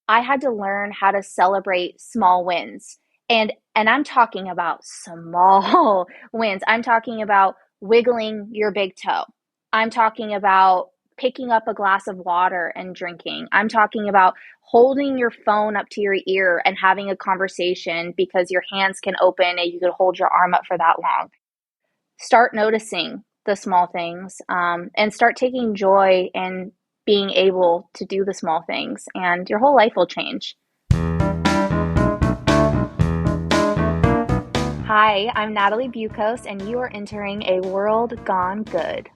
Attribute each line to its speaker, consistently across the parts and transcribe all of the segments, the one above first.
Speaker 1: I had to learn how to celebrate small wins. And I'm talking about small wins. I'm talking about wiggling your big toe. I'm talking about picking up a glass of water and drinking. I'm talking about holding your phone up to your ear and having a conversation because your hands can open and you can hold your arm up for that long. Start noticing the small things, and start taking joy in being able to do the small things, and your whole life will change. Hi, I'm Natalie Buchoz, and you are entering a world gone good.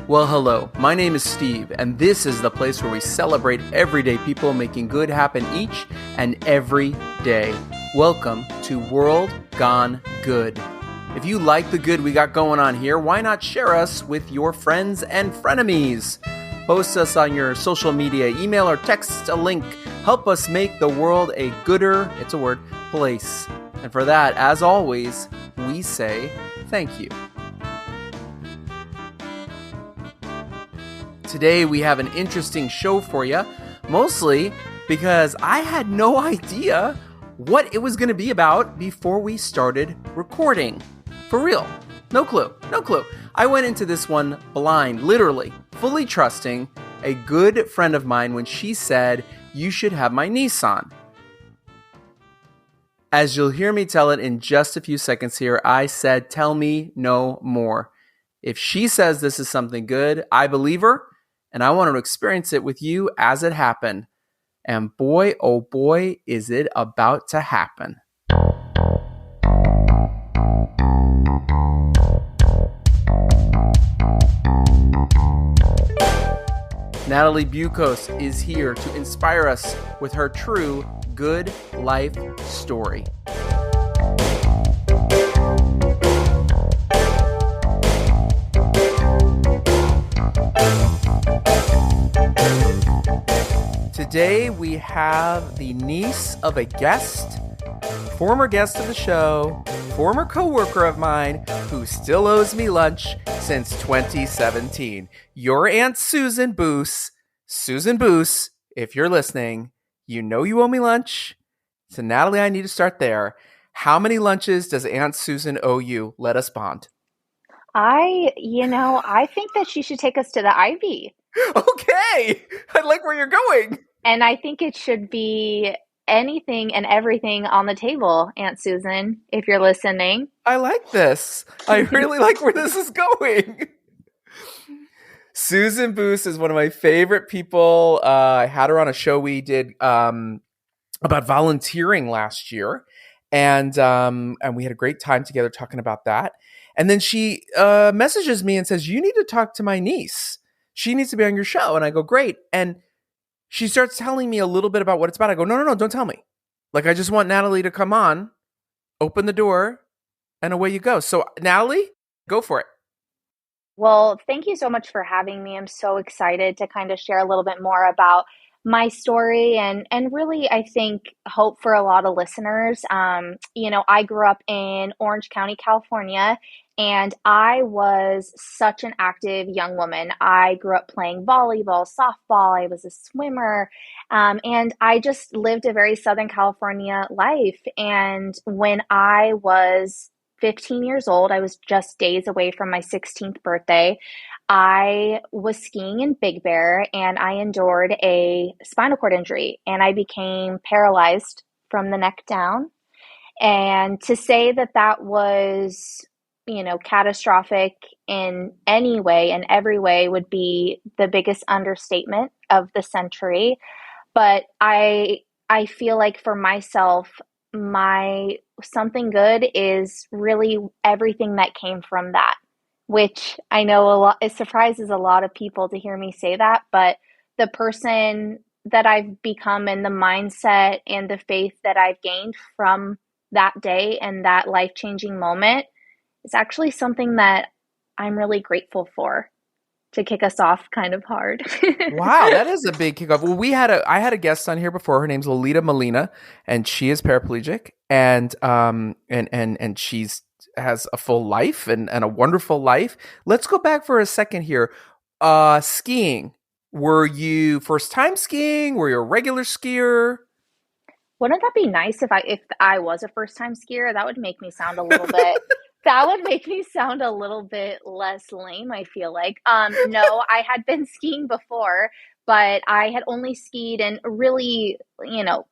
Speaker 2: Well, hello. My name is Steve, and this is the place where we celebrate everyday people making good happen each and every day. Welcome to World Gone Good. If you like the good we got going on here, why not share us with your friends and frenemies? Post us on your social media, email or text a link. Help us make the world a gooder, it's a word, place. And for that, as always, we say thank you. Today we have an interesting show for you, mostly because I had no idea what it was going to be about before we started recording. For real. No clue. I went into this one blind, literally, fully trusting a good friend of mine when she said, "You should have my niece on." As you'll hear me tell it in just a few seconds here, I said, "Tell me no more." If she says this is something good, I believe her. And I wanted to experience it with you as it happened. And boy, oh boy, is it about to happen. Natalie Buchoz is here to inspire us with her true good life story. Today we have the niece of a guest, former guest of the show, former coworker of mine who still owes me lunch since 2017. Your Aunt Susan Boose. Susan Boose, if you're listening, you know you owe me lunch. So Natalie, I need to start there. How many lunches does Aunt Susan owe you? Let us bond.
Speaker 1: I think that she should take us to the Ivy.
Speaker 2: Okay, I like where you're going.
Speaker 1: And I think it should be anything and everything on the table, Aunt Susan, if you're listening.
Speaker 2: I like this. I really like where this is going. Susan Boose is one of my favorite people. I had her on a show we did about volunteering last year, and we had a great time together talking about that. And then she messages me and says, "You need to talk to my niece. She needs to be on your show." And I go, "Great." And she starts telling me a little bit about what it's about. I go, no, don't tell me. Like, I just want Natalie to come on, open the door, and away you go. So, Natalie, go for it.
Speaker 1: Well, thank you so much for having me. I'm so excited to kind of share a little bit more about my story and really, I think, hope for a lot of listeners. I grew up in Orange County, California, and I was such an active young woman. I grew up playing volleyball, softball. I was a swimmer, and I just lived a very Southern California life. And when I was 15 years old, I was just days away from my 16th birthday. I was skiing in Big Bear and I endured a spinal cord injury and I became paralyzed from the neck down. And to say that that was, catastrophic in any way, in every way, would be the biggest understatement of the century. But I feel like for myself, my something good is really everything that came from that, which I know it surprises a lot of people to hear me say that, but the person that I've become and the mindset and the faith that I've gained from that day and that life-changing moment is actually something that I'm really grateful for, to kick us off kind of hard.
Speaker 2: Wow, that is a big kickoff. Well, I had a guest on here before. Her name's Lolita Molina, and she is paraplegic, and she's has a full life and a wonderful life. Let's go back for a second here. Skiing. Were you first time skiing? Were you a regular skier?
Speaker 1: Wouldn't that be nice if I was a first time skier? That would make me sound a little bit that would make me sound a little bit less lame, I feel like. No, I had been skiing before, but I had only skied in really,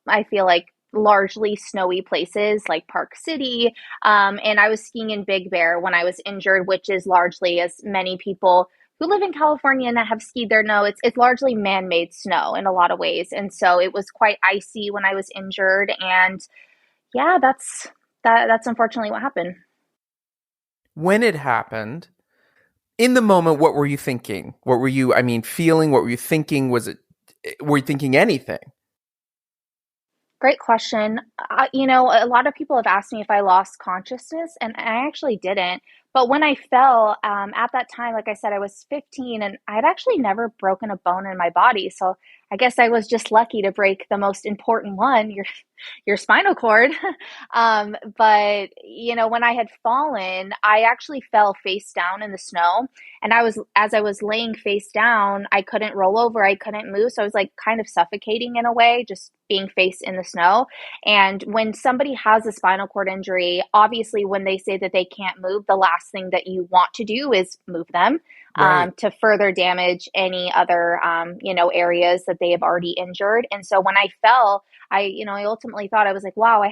Speaker 1: I feel like largely snowy places like Park City. And I was skiing in Big Bear when I was injured, which is largely, as many people who live in California and that have skied there know, it's largely man-made snow in a lot of ways. And so it was quite icy when I was injured. And yeah, that's unfortunately what happened.
Speaker 2: When it happened, in the moment, what were you thinking? What were you, I mean, feeling? What were you thinking? Were you thinking anything?
Speaker 1: Great question. A lot of people have asked me if I lost consciousness, and I actually didn't. But when I fell, at that time, like I said, I was 15 and I had actually never broken a bone in my body. So I guess I was just lucky to break the most important one, your spinal cord. But when I had fallen, I actually fell face down in the snow. And as I was laying face down, I couldn't roll over, I couldn't move. So I was like kind of suffocating in a way, just being face in the snow. And when somebody has a spinal cord injury, obviously, when they say that they can't move, the last thing that you want to do is move them
Speaker 2: Right.
Speaker 1: to further damage any other, areas that they have already injured. And so when I fell, I ultimately thought, I was like, wow,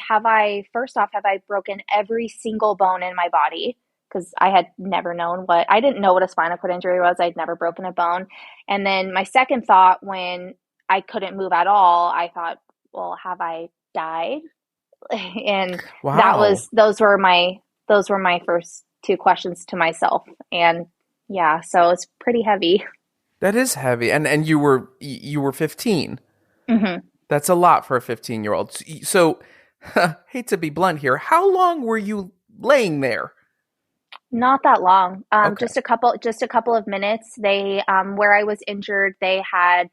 Speaker 1: first off, have I broken every single bone in my body? Because I had never I didn't know what a spinal cord injury was. I'd never broken a bone. And then my second thought, when I couldn't move at all, I thought, well, have I died? And
Speaker 2: Wow.
Speaker 1: those were my first two questions to myself. And yeah, so it's pretty heavy.
Speaker 2: That is heavy. And you were 15.
Speaker 1: Hmm.
Speaker 2: That's a lot for a 15-year-old. So, hate to be blunt here. How long were you laying there?
Speaker 1: Not that long.
Speaker 2: Okay.
Speaker 1: Just a couple of minutes. They, where I was injured, they had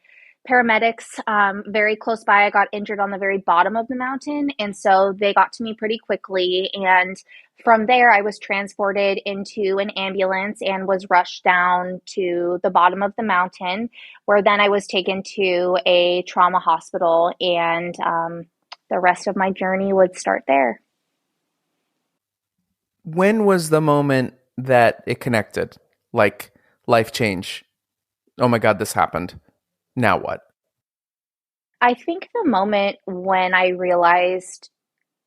Speaker 1: paramedics very close by. I got injured on the very bottom of the mountain, and so they got to me pretty quickly. And from there, I was transported into an ambulance and was rushed down to the bottom of the mountain, where then I was taken to a trauma hospital, and the rest of my journey would start there.
Speaker 2: When was the moment that it connected? Like life change. Oh my God, this happened. Now what?
Speaker 1: I think the moment when I realized,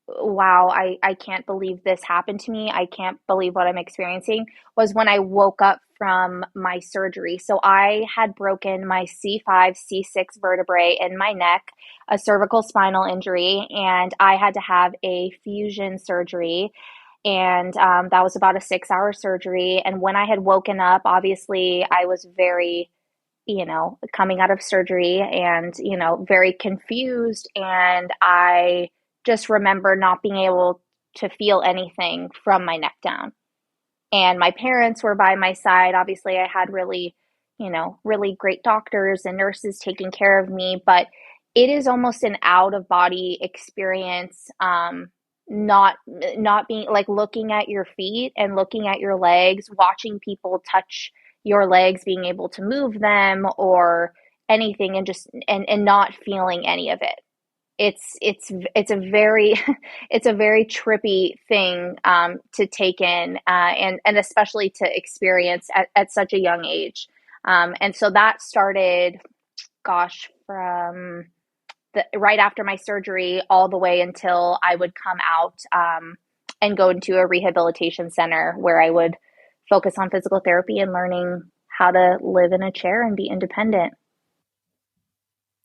Speaker 1: wow, I can't believe this happened to me. I can't believe what I'm experiencing, was when I woke up from my surgery. So I had broken my C5, C6 vertebrae in my neck, a cervical spinal injury, and I had to have a fusion surgery. And that was about a 6 hour surgery. And when I had woken up, obviously, I was very coming out of surgery and, very confused. And I just remember not being able to feel anything from my neck down. And my parents were by my side. Obviously, I had really great doctors and nurses taking care of me, but it is almost an out of body experience. Not being like looking at your feet and looking at your legs, watching people touch your legs, being able to move them or anything, and just not feeling any of it. It's a very it's a very trippy thing to take in, and especially to experience at such a young age. And so that started, gosh, from right after my surgery all the way until I would come out, and go into a rehabilitation center where I would focus on physical therapy and learning how to live in a chair and be independent.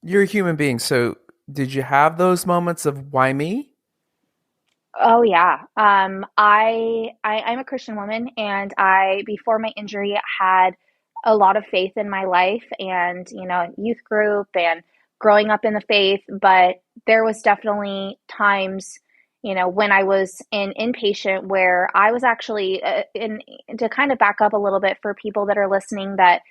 Speaker 2: You're a human being, so did you have those moments of why me?
Speaker 1: Oh yeah. I'm a Christian woman, and I, before my injury, had a lot of faith in my life, and youth group and growing up in the faith. But there was definitely times, when I was in inpatient, where I was actually in to kind of back up a little bit for people that are listening that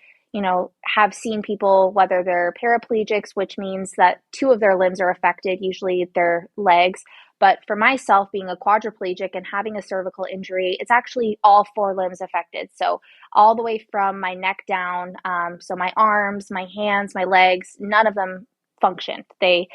Speaker 1: have seen people, whether they're paraplegics, which means that two of their limbs are affected, usually their legs, But for myself, being a quadriplegic and having a cervical injury, it's actually all four limbs affected. So all the way from my neck down, so my arms, my hands, my legs, none of them functioned. They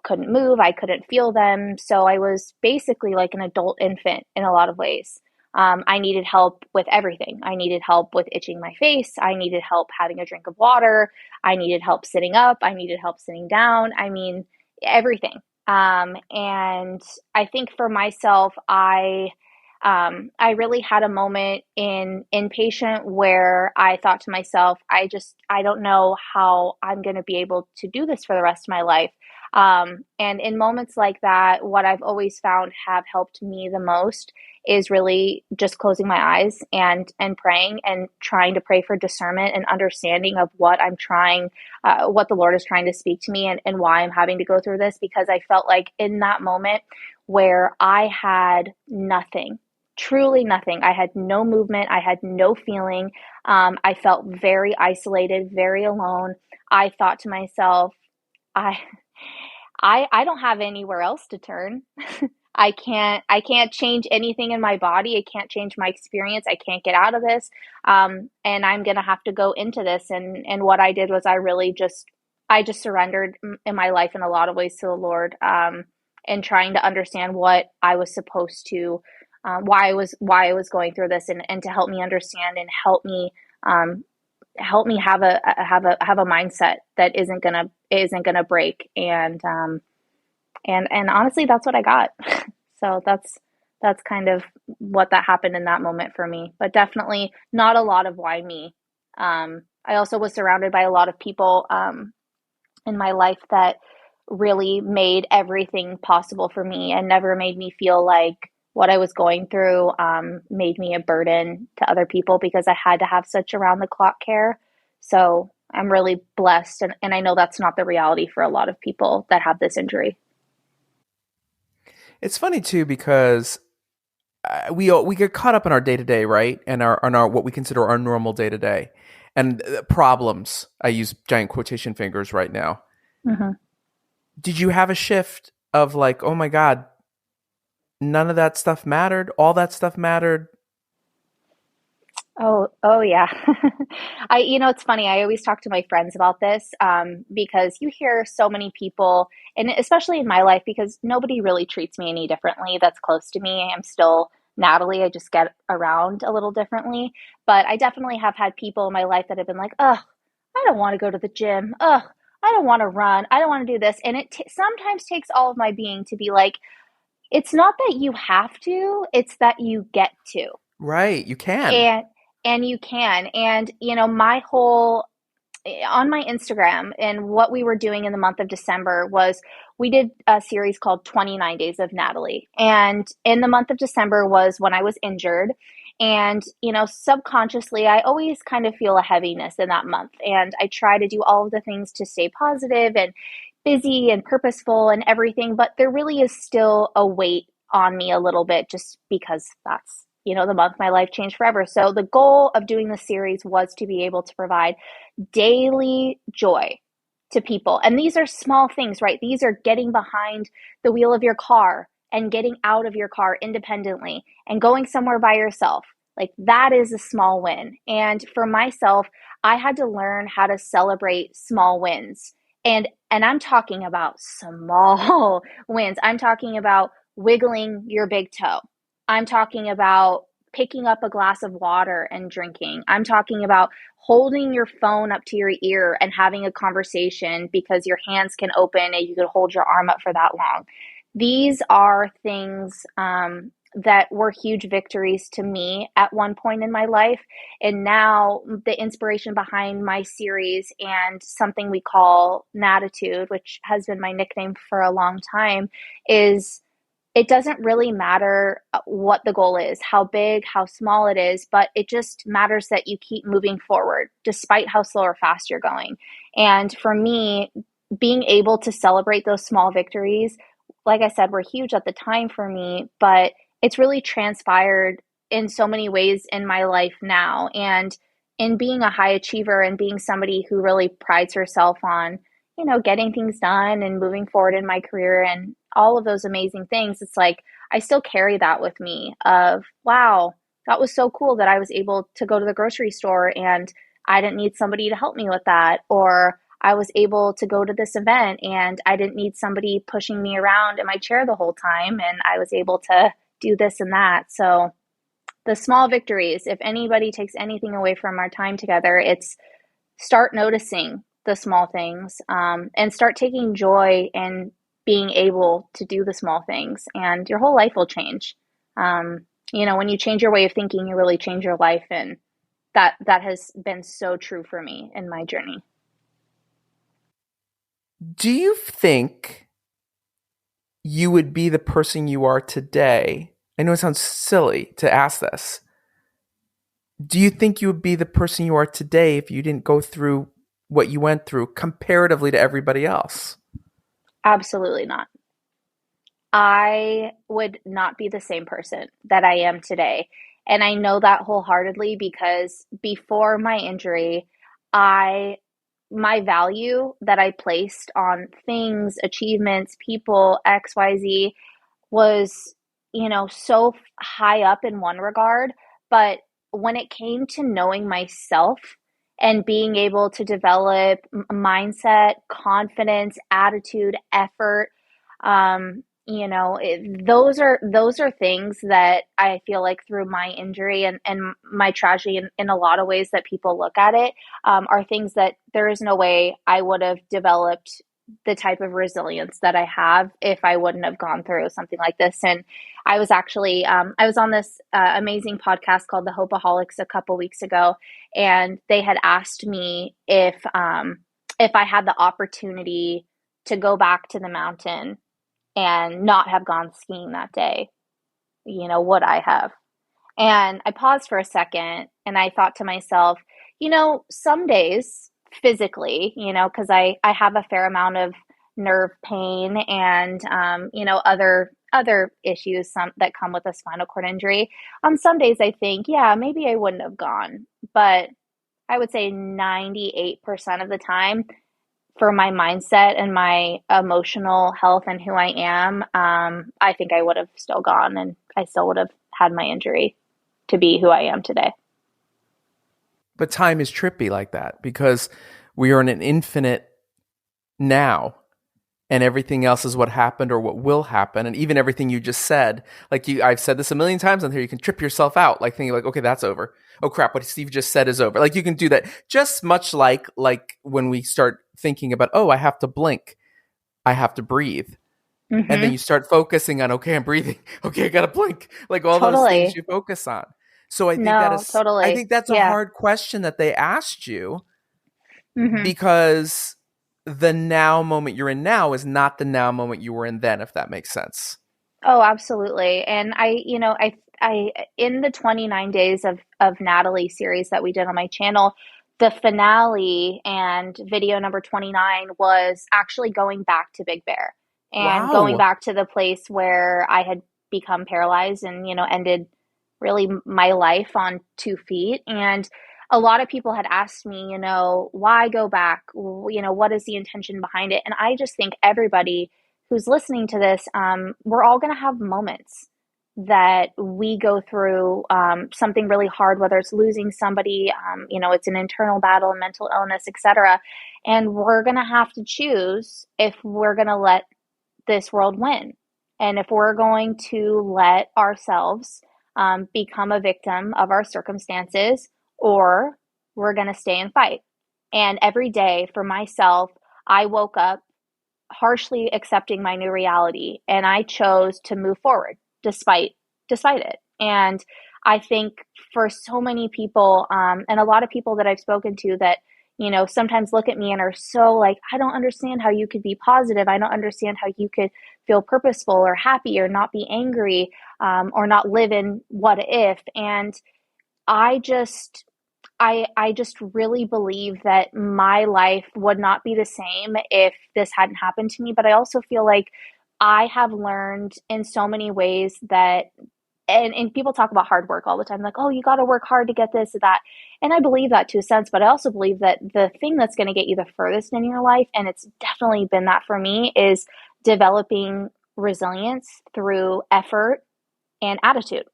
Speaker 1: couldn't move. I couldn't feel them. So I was basically like an adult infant in a lot of ways. I needed help with everything. I needed help with itching my face. I needed help having a drink of water. I needed help sitting up. I needed help sitting down. I mean, everything. And I think for myself, I really had a moment in inpatient where I thought to myself, I don't know how I'm going to be able to do this for the rest of my life. And in moments like that, what I've always found have helped me the most is really just closing my eyes and praying and trying to pray for discernment and understanding of what what the Lord is trying to speak to me and why I'm having to go through this, because I felt like in that moment where I had nothing, truly nothing. I had no movement. I had no feeling. I felt very isolated, very alone. I thought to myself, I, I don't have anywhere else to turn. I can't change anything in my body. I can't change my experience. I can't get out of this. And I'm going to have to go into this. And what I did was I just surrendered in my life in a lot of ways to the Lord, and trying to understand what I was supposed to, why I was going through this, and to help me understand and help me have a mindset that isn't gonna break. And honestly, that's what I got. So that's kind of what that happened in that moment for me. But definitely not a lot of why me. I also was surrounded by a lot of people in my life that really made everything possible for me and never made me feel like what I was going through made me a burden to other people, because I had to have such around the clock care. So I'm really blessed. And I know that's not the reality for a lot of people that have this injury.
Speaker 2: It's funny too because we get caught up in our day to day, right, and our what we consider our normal day to day, and problems. I use giant quotation fingers right now.
Speaker 1: Mm-hmm.
Speaker 2: Did you have a shift of like, oh my God, none of that stuff mattered? All that stuff mattered?
Speaker 1: Oh yeah. It's funny. I always talk to my friends about this, because you hear so many people, and especially in my life, because nobody really treats me any differently that's close to me. I'm still Natalie. I just get around a little differently. But I definitely have had people in my life that have been like, "Ugh, I don't want to go to the gym. Ugh, I don't want to run. I don't want to do this." And it sometimes takes all of my being to be like, it's not that you have to, it's that you get to.
Speaker 2: Right, you can.
Speaker 1: And you can. And my whole on my Instagram, and what we were doing in the month of December was we did a series called 29 Days of Natalie. And in the month of December was when I was injured. And, subconsciously, I always kind of feel a heaviness in that month. And I try to do all of the things to stay positive and busy and purposeful and everything. But there really is still a weight on me a little bit, just because that's, the month my life changed forever. So the goal of doing the series was to be able to provide daily joy to people. And these are small things, right? These are getting behind the wheel of your car and getting out of your car independently and going somewhere by yourself. Like, that is a small win. And for myself, I had to learn how to celebrate small wins. And I'm talking about small wins. I'm talking about wiggling your big toe. I'm talking about picking up a glass of water and drinking. I'm talking about holding your phone up to your ear and having a conversation because your hands can open and you can hold your arm up for that long. These are things that were huge victories to me at one point in my life. And now the inspiration behind my series and something we call Natitude, which has been my nickname for a long time, is it doesn't really matter what the goal is, how big, how small it is, but it just matters that you keep moving forward despite how slow or fast you're going. And for me, being able to celebrate those small victories, like I said, were huge at the time for me, but it's really transpired in so many ways in my life now. And in being a high achiever and being somebody who really prides herself on, getting things done and moving forward in my career and all of those amazing things, it's like I still carry that with me of, wow, that was so cool that I was able to go to the grocery store and I didn't need somebody to help me with that. Or I was able to go to this event and I didn't need somebody pushing me around in my chair the whole time. And I was able to do this and that. So the small victories, if anybody takes anything away from our time together, it's start noticing the small things, and start taking joy in being able to do the small things, and your whole life will change. When you change your way of thinking, you really change your life, and that has been so true for me in my journey.
Speaker 2: Do you think you would be the person you are today? I know it sounds silly to ask this. Do you think you would be the person you are today if you didn't go through what you went through comparatively to everybody else?
Speaker 1: Absolutely not. I would not be the same person that I am today. And I know that wholeheartedly because before my injury, I my value that I placed on things, achievements, people, XYZ was, so high up in one regard. But when it came to knowing myself and being able to develop mindset, confidence, attitude, effort, those are things that I feel like through my injury and my tragedy in a lot of ways that people look at it, are things that there is no way I would have developed the type of resilience that I have if I wouldn't have gone through something like this. And I was actually, I was on this amazing podcast called The Hopeaholics a couple weeks ago, and they had asked me if I had the opportunity to go back to the mountain and not have gone skiing that day, would I have? And I paused for a second and I thought to myself, some days physically, because I have a fair amount of nerve pain and, other issues that come with a spinal cord injury. On some days, I think, yeah, maybe I wouldn't have gone. But I would say 98% of the time, for my mindset and my emotional health and who I am, I think I would have still gone and I still would have had my injury to be who I am today.
Speaker 2: But time is trippy like that because we are in an infinite now, and everything else is what happened or what will happen. And even everything you just said, I've said this a million times on here, you can trip yourself out, like thinking like, okay, that's over. Oh crap, what Steve just said is over. Like you can do that just much like when we start thinking about, oh, I have to blink, I have to breathe. And then
Speaker 1: Mm-hmm.
Speaker 2: you start focusing on, okay, I'm breathing. Okay, I got to blink. Like all those things
Speaker 1: Totally.
Speaker 2: you focus on. So
Speaker 1: No,
Speaker 2: I
Speaker 1: totally.
Speaker 2: think that's a
Speaker 1: Yeah.
Speaker 2: hard question that they asked you
Speaker 1: Mm-hmm.
Speaker 2: because the now moment you're in now is not the now moment you were in then, if that makes sense.
Speaker 1: Oh, absolutely. And I in the 29 days of Natalie series that we did on my channel, the finale and video number 29 was actually going back to Big Bear and going
Speaker 2: Wow.
Speaker 1: back to the place where I had become paralyzed and, ended really my life on 2 feet. And a lot of people had asked me, why go back? What is the intention behind it? And I just think everybody who's listening to this, we're all going to have moments that we go through something really hard, whether it's losing somebody, it's an internal battle, mental illness, etc. And we're going to have to choose if we're going to let this world win. And if we're going to let ourselves become a victim of our circumstances, or we're going to stay and fight. And every day for myself, I woke up harshly accepting my new reality and I chose to move forward despite it. And I think for so many people, and a lot of people that I've spoken to that, sometimes look at me and are so like, I don't understand how you could be positive. I don't understand how you could feel purposeful or happy or not be angry, or not live in what if. And I just I just really believe that my life would not be the same if this hadn't happened to me. But I also feel like I have learned in so many ways that and people talk about hard work all the time, like, oh, you got to work hard to get this or that. And I believe that to a sense, but I also believe that the thing that's going to get you the furthest in your life, and it's definitely been that for me, is developing resilience through effort and attitude.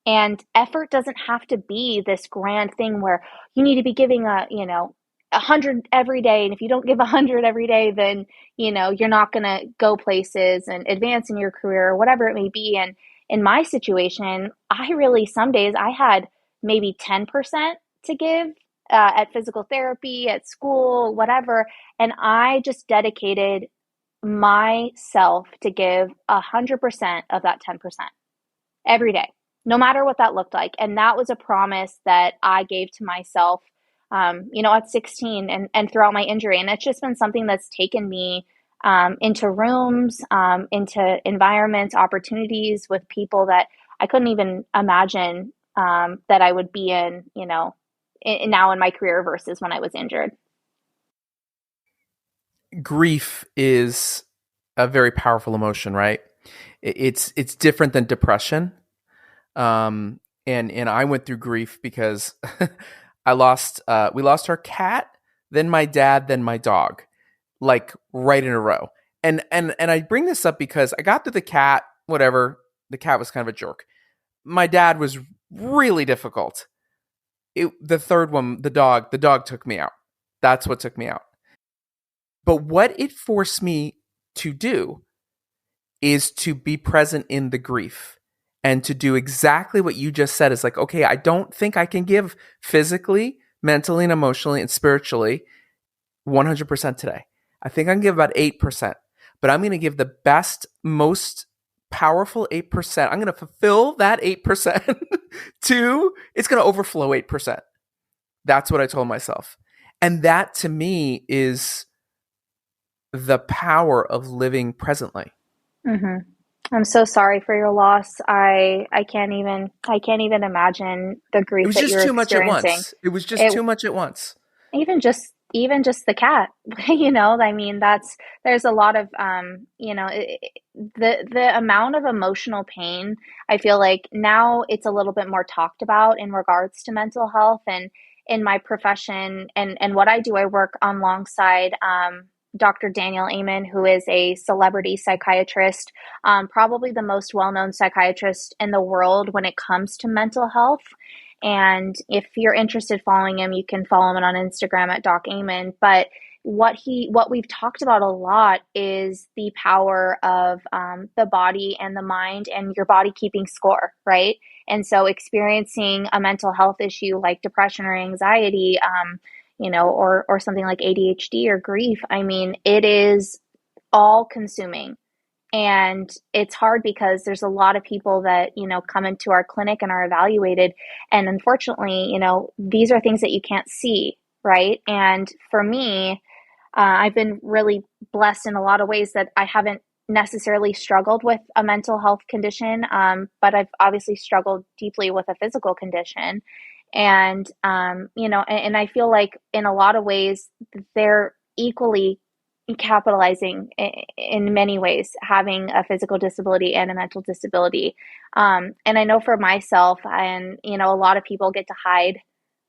Speaker 1: And effort doesn't have to be this grand thing where you need to be giving 100 every day. And if you don't give 100 every day, then, you're not going to go places and advance in your career or whatever it may be. And in my situation, some days I had maybe 10% to give at physical therapy, at school, whatever. And I just dedicated myself to give 100% of that 10% every day, no matter what that looked like. And that was a promise that I gave to myself, at 16 and throughout my injury. And it's just been something that's taken me into rooms, into environments, opportunities with people that I couldn't even imagine that I would be in, now in my career versus when I was injured.
Speaker 2: Grief is a very powerful emotion, right? It's different than depression. And I went through grief because we lost our cat, then my dad, then my dog, like right in a row. And I bring this up because I got through the cat, whatever. The cat was kind of a jerk. My dad was really difficult. The third one, the dog took me out. That's what took me out. But what it forced me to do is to be present in the grief and to do exactly what you just said. Is like, okay, I don't think I can give physically, mentally, and emotionally and spiritually 100% today. I think I can give about 8%, but I'm going to give the best, most powerful 8%. I'm going to fulfill that 8% it's going to overflow 8%. That's what I told myself. And that to me is the power of living presently.
Speaker 1: Mm-hmm. I'm so sorry for your loss. I can't even imagine the
Speaker 2: It
Speaker 1: grief
Speaker 2: was
Speaker 1: that
Speaker 2: just
Speaker 1: you're
Speaker 2: too much at
Speaker 1: experiencing.
Speaker 2: once. It was just
Speaker 1: It
Speaker 2: too much at once.
Speaker 1: even just the cat, I mean, there's a lot of the amount of emotional pain. I feel like now it's a little bit more talked about in regards to mental health. And in my profession and what I do, I work alongside Dr. Daniel Amen, who is a celebrity psychiatrist, probably the most well-known psychiatrist in the world when it comes to mental health. And if you're interested following him, you can follow him on Instagram at Doc Amen. But what we've talked about a lot is the power of the body and the mind, and your body keeping score, right? And so experiencing a mental health issue like depression or anxiety, or something like ADHD or grief, I mean, it is all consuming. And it's hard because there's a lot of people that, come into our clinic and are evaluated. And unfortunately, these are things that you can't see, right? And for me, I've been really blessed in a lot of ways that I haven't necessarily struggled with a mental health condition, but I've obviously struggled deeply with a physical condition. And, and I feel like in a lot of ways, they're equally capitalizing in many ways, having a physical disability and a mental disability. And I know for myself, and, a lot of people get to hide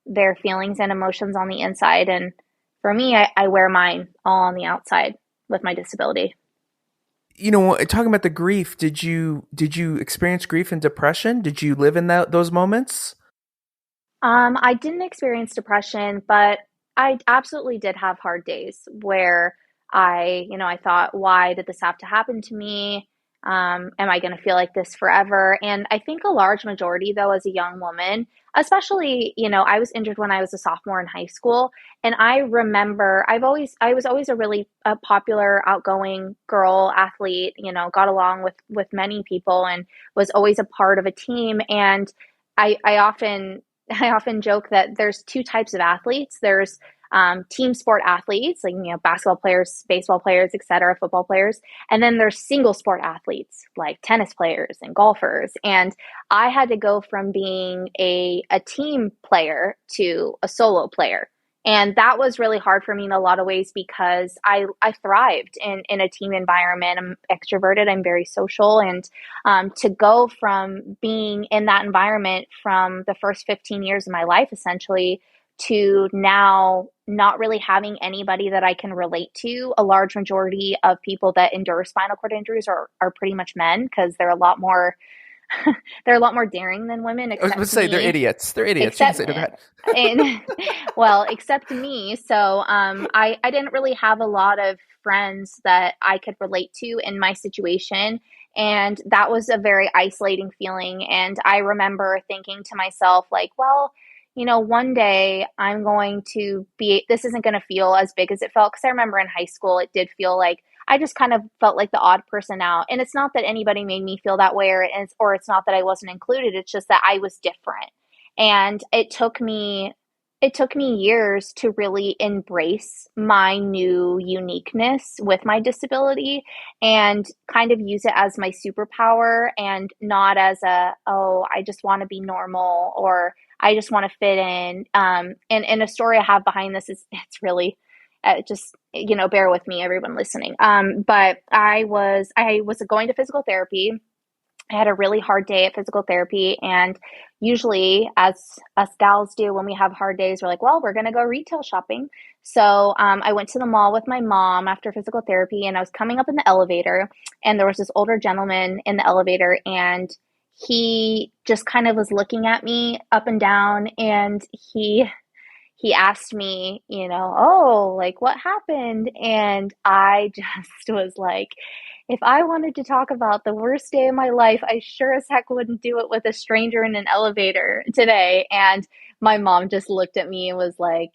Speaker 1: their feelings and emotions on the inside. And for me, I wear mine all on the outside with my disability.
Speaker 2: Talking about the grief, did you experience grief and depression? Did you live in those moments?
Speaker 1: I didn't experience depression, but I absolutely did have hard days where I thought, why did this have to happen to me? Am I going to feel like this forever? And I think a large majority, though, as a young woman, especially, I was injured when I was a sophomore in high school. And I remember I was always a really popular, outgoing girl athlete, got along with many people and was always a part of a team. And I often I often joke that there's two types of athletes. There's team sport athletes, like basketball players, baseball players, etc., football players, and then there's single sport athletes like tennis players and golfers. And I had to go from being a team player to a solo player. And that was really hard for me in a lot of ways because I thrived in a team environment. I'm extroverted, I'm very social. And to go from being in that environment from the first 15 years of my life, essentially, to now not really having anybody that I can relate to. A large majority of people that endure spinal cord injuries are pretty much men because they're a lot more they're a lot more daring than women,
Speaker 2: I was going to
Speaker 1: except
Speaker 2: say they're
Speaker 1: me.
Speaker 2: idiots. They're idiots. You can
Speaker 1: Except
Speaker 2: say that.
Speaker 1: and well, except me. So I didn't really have a lot of friends that I could relate to in my situation. And that was a very isolating feeling. And I remember thinking to myself, like, well, one day I'm going to be, this isn't going to feel as big as it felt. Cause I remember in high school, it did feel like I just kind of felt like the odd person out. And it's not that anybody made me feel that way, or it's not that I wasn't included. It's just that I was different. And it took me years to really embrace my new uniqueness with my disability and kind of use it as my superpower and not as oh, I just want to be normal or I just want to fit in. And a story I have behind this is it's really just bear with me, everyone listening. But I was going to physical therapy. I had a really hard day at physical therapy. And usually, as us gals do when we have hard days, we're like, well, we're going to go retail shopping. So I went to the mall with my mom after physical therapy, and I was coming up in the elevator, and there was this older gentleman in the elevator, and he just kind of was looking at me up and down, and he asked me, oh, like what happened? And I just was like, if I wanted to talk about the worst day of my life, I sure as heck wouldn't do it with a stranger in an elevator today. And my mom just looked at me and was like,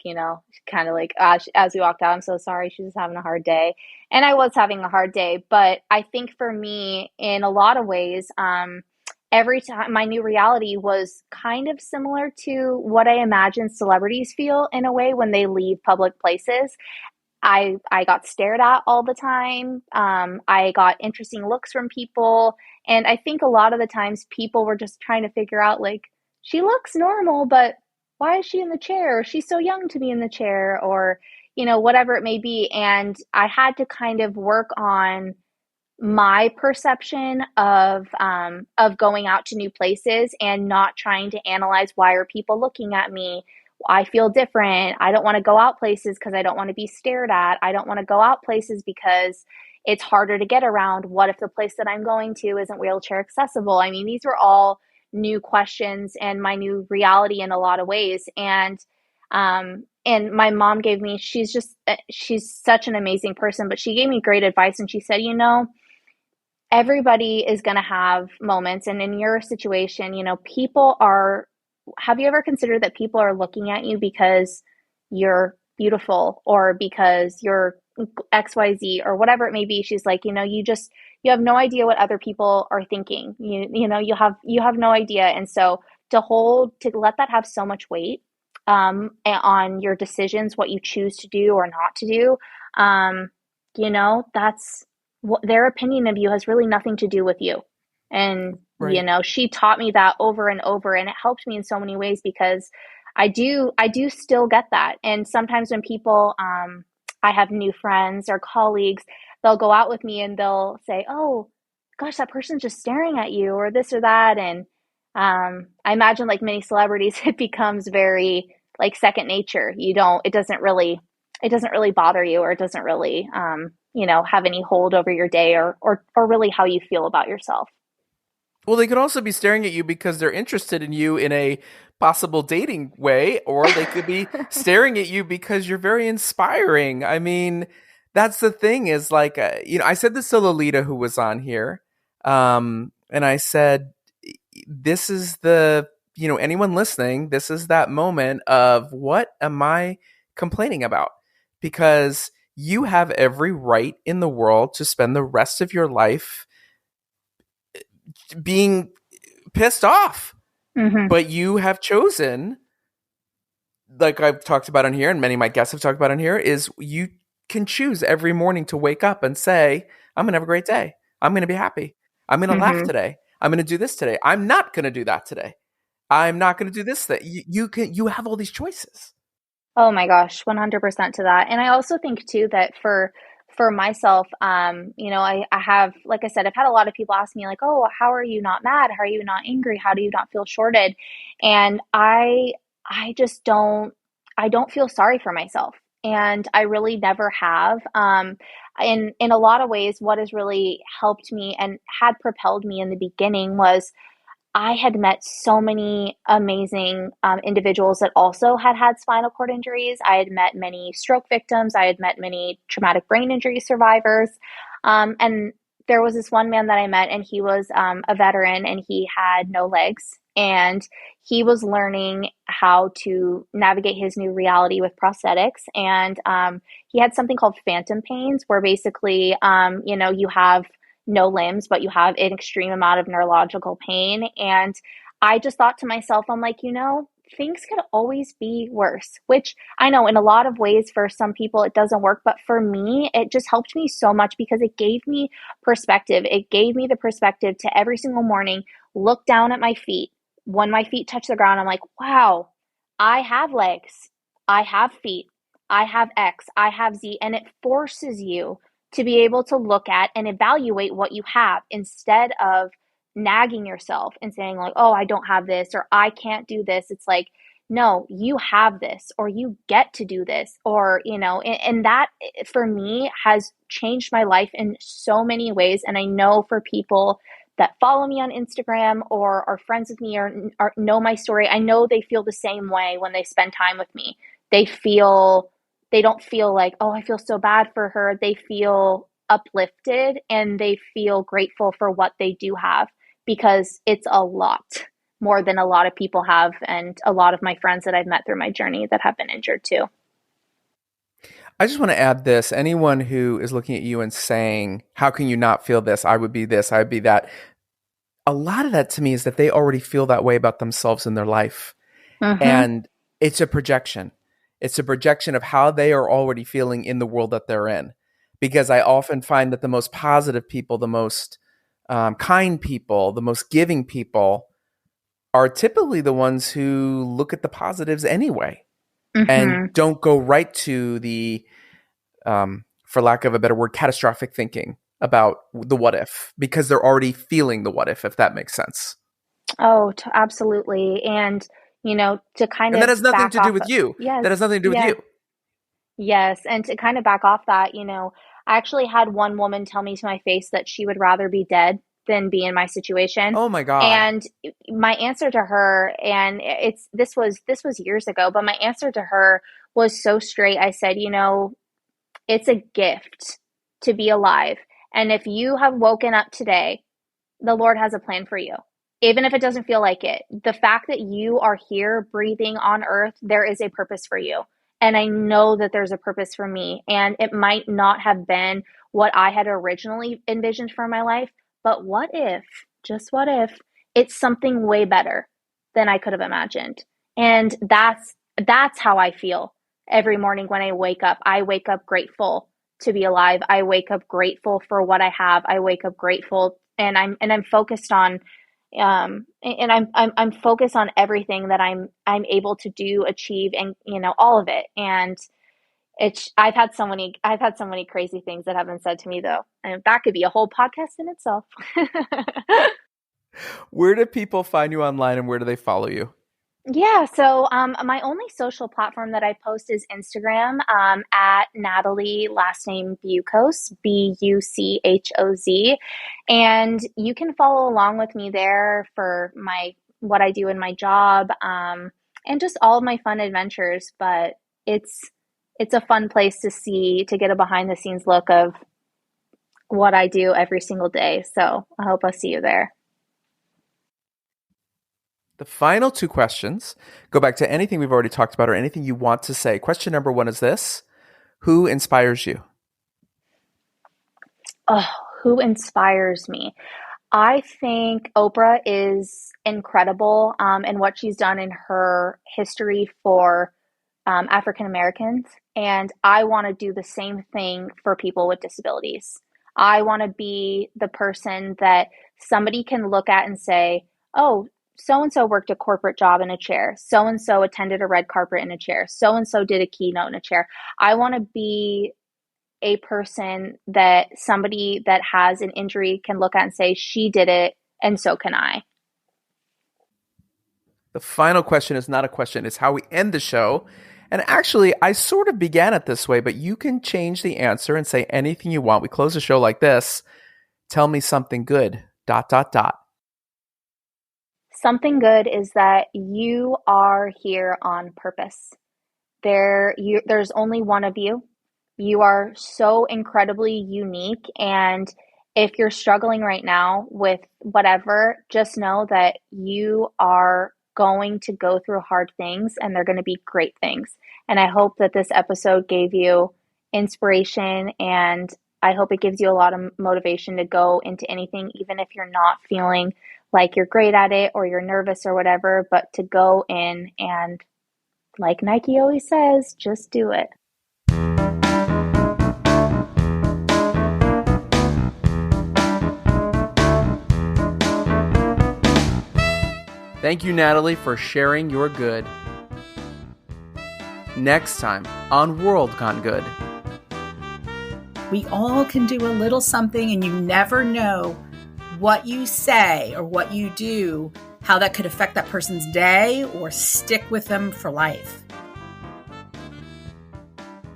Speaker 1: kind of like, as we walked out, I'm so sorry. She's just having a hard day. And I was having a hard day. But I think for me, in a lot of ways, every time my new reality was kind of similar to what I imagine celebrities feel in a way when they leave public places. I got stared at all the time. I got interesting looks from people, and I think a lot of the times people were just trying to figure out like she looks normal, but why is she in the chair? She's so young to be in the chair, or whatever it may be. And I had to kind of work on my perception of going out to new places and not trying to analyze why are people looking at me. I feel different. I don't want to go out places because I don't want to be stared at. I don't want to go out places because it's harder to get around. What if the place that I'm going to isn't wheelchair accessible? I mean, these were all new questions and my new reality in a lot of ways. And my mom gave me, she's such an amazing person, but she gave me great advice. And she said, everybody is going to have moments. And in your situation, people are, have you ever considered that people are looking at you because you're beautiful or because you're XYZ or whatever it may be? She's like, you have no idea what other people are thinking. You have no idea. And so to let that have so much weight on your decisions, what you choose to do or not to do, that's their opinion of you has really nothing to do with you. And,
Speaker 2: Right.
Speaker 1: she taught me that over and over, and it helped me in so many ways because I do still get that. And sometimes when people, I have new friends or colleagues, they'll go out with me and they'll say, oh, gosh, that person's just staring at you or this or that. And I imagine like many celebrities, it becomes very like second nature. It doesn't really bother you, or it doesn't really, have any hold over your day or really how you feel about yourself.
Speaker 2: Well, they could also be staring at you because they're interested in you in a possible dating way, or they could be staring at you because you're very inspiring. I mean, that's the thing is like, I said this to Lolita who was on here. And I said, this is anyone listening, this is that moment of what am I complaining about? Because you have every right in the world to spend the rest of your life being pissed off.
Speaker 1: Mm-hmm.
Speaker 2: But you have chosen, like I've talked about on here, and many of my guests have talked about on here, is you can choose every morning to wake up and say, I'm going to have a great day. I'm going to be happy. I'm going to laugh
Speaker 1: Mm-hmm.
Speaker 2: today. I'm going to do this today. I'm not going to do that today. I'm not going to do this thing. You have all these choices.
Speaker 1: Oh my gosh, 100% to that. And I also think too that for myself, I have, like I said, I've had a lot of people ask me like, "Oh, how are you not mad? How are you not angry? How do you not feel shorted?" And I just don't feel sorry for myself. And I really never have. In a lot of ways, what has really helped me and had propelled me in the beginning was I had met so many amazing individuals that also had spinal cord injuries. I had met many stroke victims. I had met many traumatic brain injury survivors. And there was this one man that I met, and he was a veteran and he had no legs. And he was learning how to navigate his new reality with prosthetics. And he had something called phantom pains, where basically, you have no limbs, but you have an extreme amount of neurological pain. And I just thought to myself, I'm like, things could always be worse, which I know in a lot of ways for some people it doesn't work. But for me, it just helped me so much because it gave me perspective. It gave me the perspective to every single morning look down at my feet. When my feet touch the ground, I'm like, wow, I have legs, I have feet, I have X, I have Z. And it forces you to be able to look at and evaluate what you have instead of nagging yourself and saying like, oh, I don't have this or I can't do this. It's like, no, you have this or you get to do this or, and that for me has changed my life in so many ways. And I know for people that follow me on Instagram or are friends with me or know my story, I know they feel the same way when they spend time with me. They feel they don't feel like, oh, I feel so bad for her. They feel uplifted and they feel grateful for what they do have because it's a lot more than a lot of people have. And a lot of my friends that I've met through my journey that have been injured too.
Speaker 2: I just want to add this. Anyone who is looking at you and saying, how can you not feel this? I would be this, I would be that. A lot of that to me is that they already feel that way about themselves in their life.
Speaker 1: Mm-hmm.
Speaker 2: And it's a projection. It's a projection of how they are already feeling in the world that they're in. Because I often find that the most positive people, the most kind people, the most giving people are typically the ones who look at the positives anyway and
Speaker 1: Mm-hmm.
Speaker 2: don't go right to the, for lack of a better word, catastrophic thinking about the what if, because they're already feeling the what if that makes sense.
Speaker 1: Oh, absolutely. And, to kind
Speaker 2: And that
Speaker 1: of
Speaker 2: has nothing
Speaker 1: back
Speaker 2: to do
Speaker 1: off.
Speaker 2: with you.
Speaker 1: Yes.
Speaker 2: That has nothing to do with
Speaker 1: Yes.
Speaker 2: you.
Speaker 1: Yes, and to kind of back off that, I actually had one woman tell me to my face that she would rather be dead than be in my situation.
Speaker 2: Oh my God.
Speaker 1: And my answer to her, and this was years ago, but my answer to her was so straight. I said, it's a gift to be alive. And if you have woken up today, the Lord has a plan for you. Even if it doesn't feel like it, the fact that you are here breathing on earth, there is a purpose for you. And I know that there's a purpose for me. And it might not have been what I had originally envisioned for my life, but what if, just what if, it's something way better than I could have imagined? And that's how I feel every morning when I wake up. I wake up grateful to be alive. I wake up grateful for what I have. I wake up grateful and I'm focused on I'm focused on everything that I'm able to do, achieve, and all of it. And it's I've had so many crazy things that have been said to me though, and that could be a whole podcast in itself.
Speaker 2: Where do people find you online and where do they follow you?
Speaker 1: Yeah, so my only social platform that I post is Instagram at Natalie, last name Buchoz, Buchoz. And you can follow along with me there for what I do in my job and just all of my fun adventures. But it's it's a fun place to see, to get a behind the scenes look of what I do every single day. So I hope I see you there.
Speaker 2: The final two questions go back to anything we've already talked about or anything you want to say. Question number one is this: who inspires you?
Speaker 1: Oh, who inspires me? I think Oprah is incredible in what she's done in her history for African Americans. And I want to do the same thing for people with disabilities. I want to be the person that somebody can look at and say, oh, so and so worked a corporate job in a chair. So and so attended a red carpet in a chair. So and so did a keynote in a chair. I want to be a person that somebody that has an injury can look at and say, she did it, and so can I.
Speaker 2: The final question is not a question, it's how we end the show. And actually, I sort of began it this way, but you can change the answer and say anything you want. We close the show like this. Tell me something good, ...
Speaker 1: Something good is that you are here on purpose. There's only one of you. You are so incredibly unique. And if you're struggling right now with whatever, just know that you are going to go through hard things and they're going to be great things. And I hope that this episode gave you inspiration, and I hope it gives you a lot of motivation to go into anything, even if you're not feeling like you're great at it or you're nervous or whatever, but to go in and, like Nike always says, just do it.
Speaker 2: Thank you, Natalie, for sharing your good. Next time on World Gone Good.
Speaker 3: We all can do a little something, and you never know what you say or what you do, how that could affect that person's day or stick with them for life.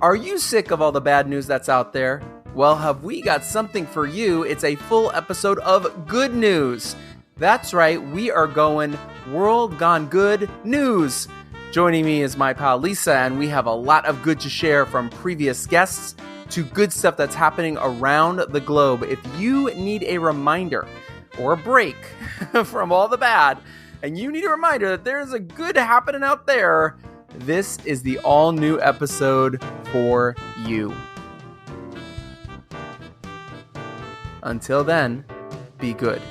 Speaker 2: Are you sick of all the bad news that's out there? Well, have we got something for you? It's a full episode of good news. That's right, we are going World Gone Good news. Joining me is my pal Lisa, and we have a lot of good to share, from previous guests to good stuff that's happening around the globe. If you need a reminder or a break from all the bad, and you need a reminder that there's a good happening out there, this is the all-new episode for you. Until then, be good.